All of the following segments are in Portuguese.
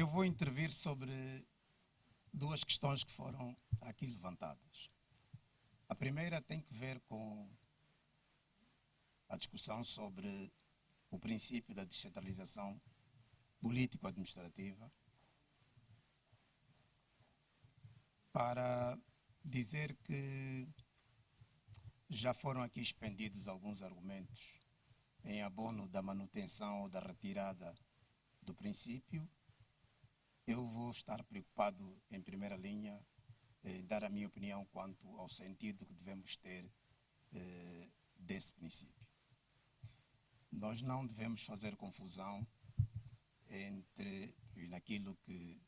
Eu vou intervir sobre duas questões que foram aqui levantadas. A primeira tem que ver com a discussão sobre o princípio da descentralização político-administrativa, para dizer que já foram aqui expendidos alguns argumentos em abono da manutenção ou da retirada do princípio. Eu vou estar preocupado, em primeira linha, em dar a minha opinião quanto ao sentido que devemos ter desse princípio. Nós não devemos fazer confusão entre naquilo que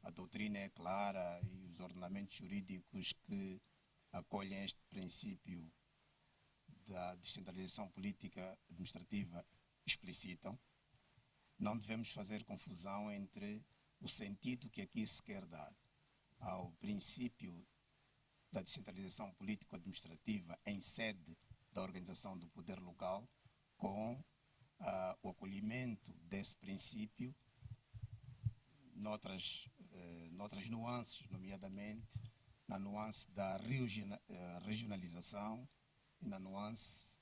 a doutrina é clara e os ordenamentos jurídicos que acolhem este princípio da descentralização política administrativa explicitam. Não devemos fazer confusão entre o sentido que aqui se quer dar ao princípio da descentralização político-administrativa em sede da organização do poder local com o acolhimento desse princípio noutras nuances, nomeadamente na nuance da regionalização e na nuance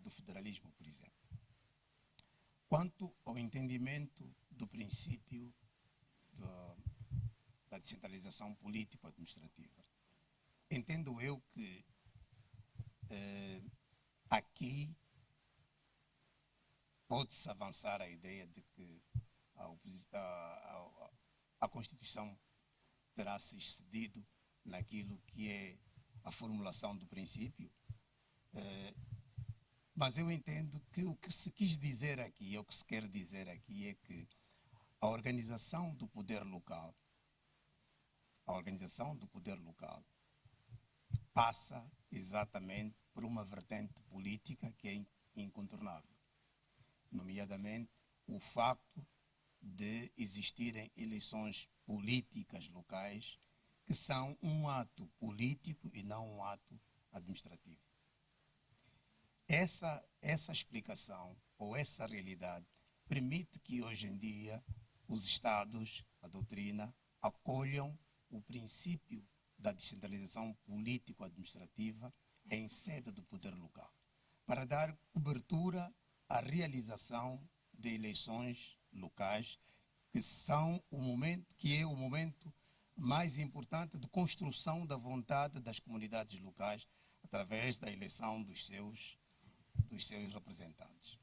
do federalismo, por exemplo. Quanto ao entendimento do princípio da descentralização político-administrativa, entendo eu que aqui pode-se avançar a ideia de que a Constituição terá se excedido naquilo que é a formulação do princípio, mas eu entendo que o que se quis dizer aqui, ou o que se quer dizer aqui, é que a organização do poder local, passa exatamente por uma vertente política que é incontornável, nomeadamente o facto de existirem eleições políticas locais que são um ato político e não um ato administrativo. Essa explicação ou essa realidade permite que hoje em dia os Estados, a doutrina, acolham o princípio da descentralização político-administrativa em sede do poder local, para dar cobertura à realização de eleições locais, que é o momento mais importante de construção da vontade das comunidades locais através da eleição dos seus representantes.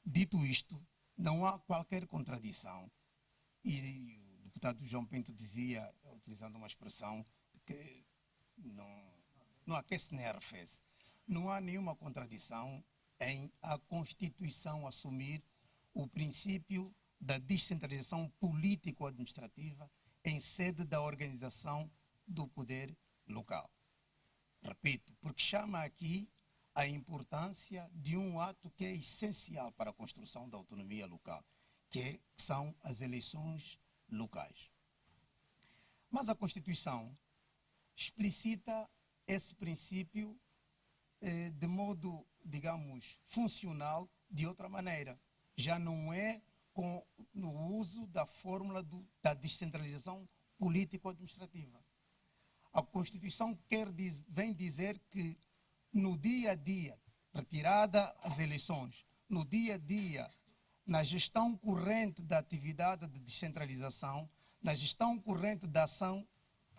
Dito isto, não há qualquer contradição, e o deputado João Pinto dizia, utilizando uma expressão que não aquece nem arrefece, não há nenhuma contradição em a Constituição assumir o princípio da descentralização político-administrativa em sede da organização do poder local. Repito, porque chama aqui a importância de um ato que é essencial para a construção da autonomia local, que são as eleições locais. Mas a Constituição explicita esse princípio de modo, digamos, funcional de outra maneira. Já não é no uso da fórmula da descentralização político-administrativa. A Constituição vem dizer que no dia a dia, retirada as eleições, no dia a dia, na gestão corrente da atividade de descentralização, na gestão corrente da ação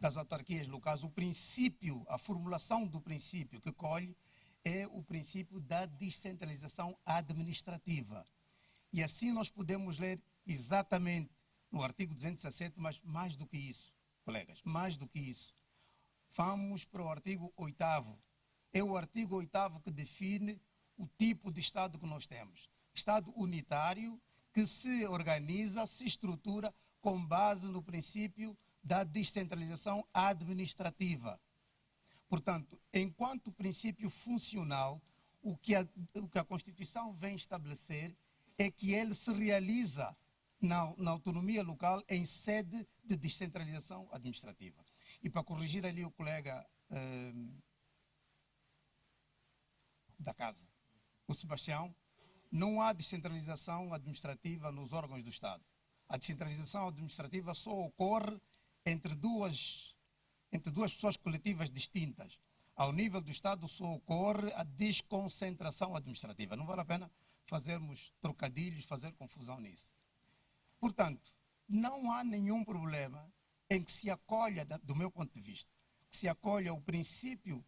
das autarquias locais, o princípio, a formulação do princípio que colhe é o princípio da descentralização administrativa. E assim nós podemos ler exatamente no artigo 217, mas mais do que isso, colegas, mais do que isso. Vamos para o artigo 8º. É o artigo 8º que define o tipo de Estado que nós temos. Estado unitário que se organiza, se estrutura com base no princípio da descentralização administrativa. Portanto, enquanto princípio funcional, o que a Constituição vem estabelecer é que ele se realiza na autonomia local em sede de descentralização administrativa. E para corrigir ali o colega da casa, o Sebastião, não há descentralização administrativa nos órgãos do Estado. A descentralização administrativa só ocorre entre duas pessoas coletivas distintas. Ao nível do Estado só ocorre a desconcentração administrativa. Não vale a pena fazermos trocadilhos, fazer confusão nisso. Portanto, não há nenhum problema em que se acolha, do meu ponto de vista, que se acolha o princípio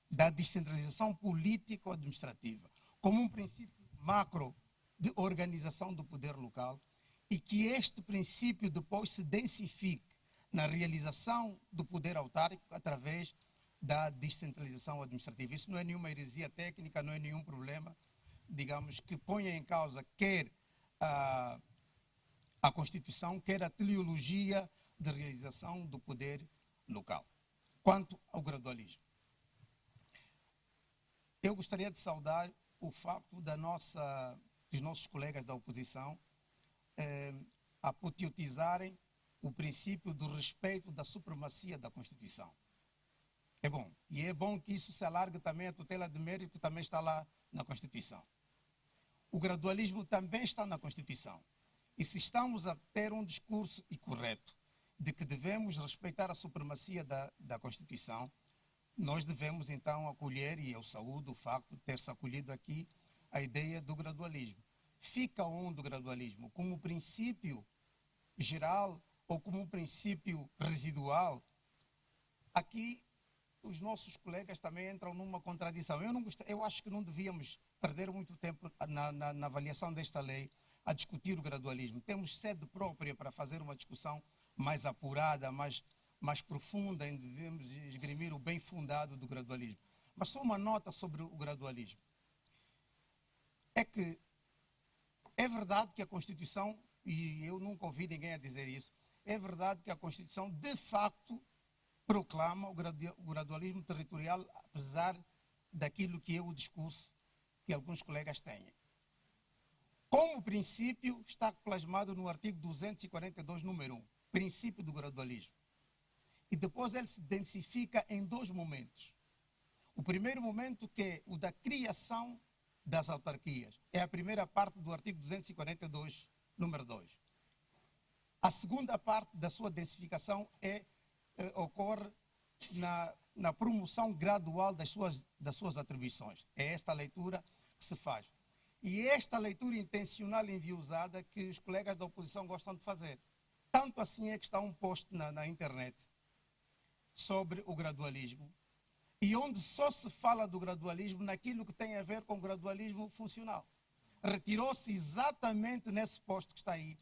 da descentralização político-administrativa como um princípio macro de organização do poder local e que este princípio depois se densifique na realização do poder autárquico através da descentralização administrativa. Isso não é nenhuma heresia técnica, não é nenhum problema, digamos, que ponha em causa quer a Constituição, quer a teleologia de realização do poder local. Quanto ao gradualismo, eu gostaria de saudar o facto dos nossos colegas da oposição apoteotizarem o princípio do respeito da supremacia da Constituição. É bom. E é bom que isso se alargue também à tutela de mérito, que também está lá na Constituição. O gradualismo também está na Constituição. E se estamos a ter um discurso correto de que devemos respeitar a supremacia da Constituição, nós devemos então acolher, e eu saúdo o facto de ter-se acolhido aqui, a ideia do gradualismo. Fica onde o gradualismo? Como princípio geral ou como um princípio residual? Aqui os nossos colegas também entram numa contradição. Eu acho que não devíamos perder muito tempo na avaliação desta lei a discutir o gradualismo. Temos sede própria para fazer uma discussão mais apurada, mais profunda, em devemos esgrimir o bem fundado do gradualismo. Mas só uma nota sobre o gradualismo. É que é verdade que a Constituição, e eu nunca ouvi ninguém a dizer isso, é verdade que a Constituição de facto proclama o gradualismo territorial, apesar daquilo que é o discurso que alguns colegas têm. Como princípio, está plasmado no artigo 242, número 1, princípio do gradualismo. E depois ele se densifica em dois momentos. O primeiro momento, que é o da criação das autarquias, é a primeira parte do artigo 242, número 2. A segunda parte da sua densificação ocorre na promoção gradual das suas atribuições. É esta a leitura que se faz. E é esta leitura intencional e enviosada que os colegas da oposição gostam de fazer. Tanto assim é que está um post na internet sobre o gradualismo, e onde só se fala do gradualismo naquilo que tem a ver com o gradualismo funcional. Retirou-se exatamente nesse post que está aí,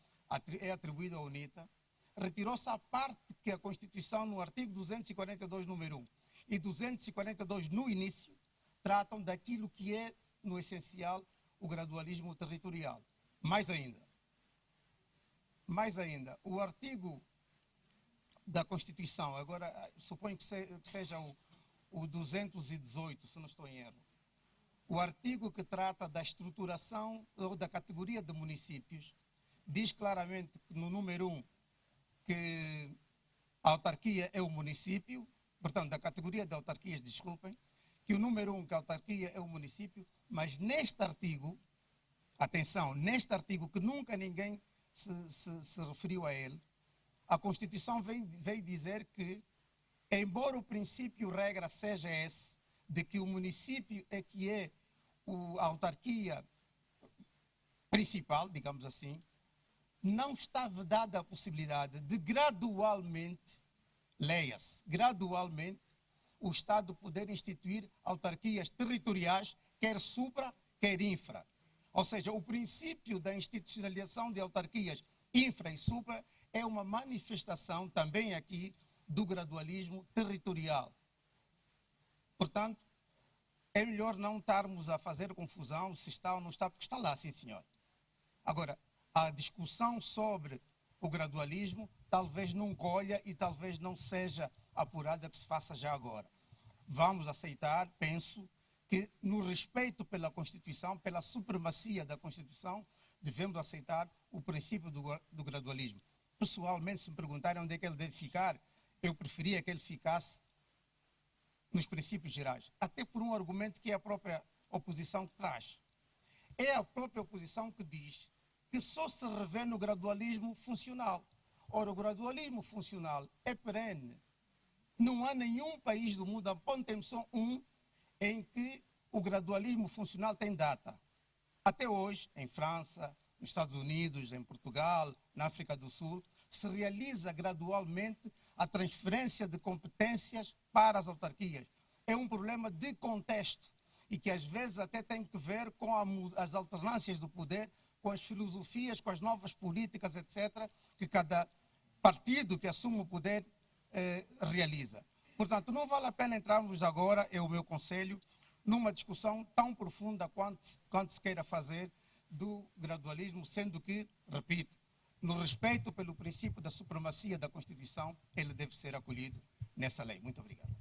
é atribuído à UNITA, retirou-se a parte que a Constituição, no artigo 242, número 1, e 242, no início, tratam daquilo que é, no essencial, o gradualismo territorial. Mais ainda, o artigo da Constituição, agora suponho que seja o 218, se não estou em erro, o artigo que trata da estruturação ou da categoria de municípios, diz claramente no número 1 que a autarquia é o município, portanto, da categoria de autarquias, desculpem, que o número 1, que a autarquia é o município, mas neste artigo, atenção, neste artigo que nunca ninguém se referiu a ele, a Constituição veio dizer que, embora o princípio regra seja esse, de que o município é que é a autarquia principal, digamos assim, não está vedada a possibilidade de gradualmente, leia-se, gradualmente, o Estado poder instituir autarquias territoriais, quer supra, quer infra. Ou seja, o princípio da institucionalização de autarquias infra e supra é uma manifestação também aqui do gradualismo territorial. Portanto, é melhor não estarmos a fazer confusão se está ou não está, porque está lá, sim senhor. Agora, a discussão sobre o gradualismo talvez não colha e talvez não seja apurada que se faça já agora. Vamos aceitar, penso, que no respeito pela Constituição, pela supremacia da Constituição, devemos aceitar o princípio do gradualismo. Pessoalmente, se me perguntarem onde é que ele deve ficar, eu preferia que ele ficasse nos princípios gerais, até por um argumento que é a própria oposição que traz. É a própria oposição que diz que só se revê no gradualismo funcional. Ora, o gradualismo funcional é perene. Não há nenhum país do mundo, apontem só um, em que o gradualismo funcional tem data. Até hoje, em França, nos Estados Unidos, em Portugal, na África do Sul, se realiza gradualmente a transferência de competências para as autarquias. É um problema de contexto e que às vezes até tem que ver com as alternâncias do poder, com as filosofias, com as novas políticas, etc., que cada partido que assume o poder realiza. Portanto, não vale a pena entrarmos agora, é o meu conselho, numa discussão tão profunda quanto se queira fazer do gradualismo, sendo que, repito, no respeito pelo princípio da supremacia da Constituição, ele deve ser acolhido nessa lei. Muito obrigado.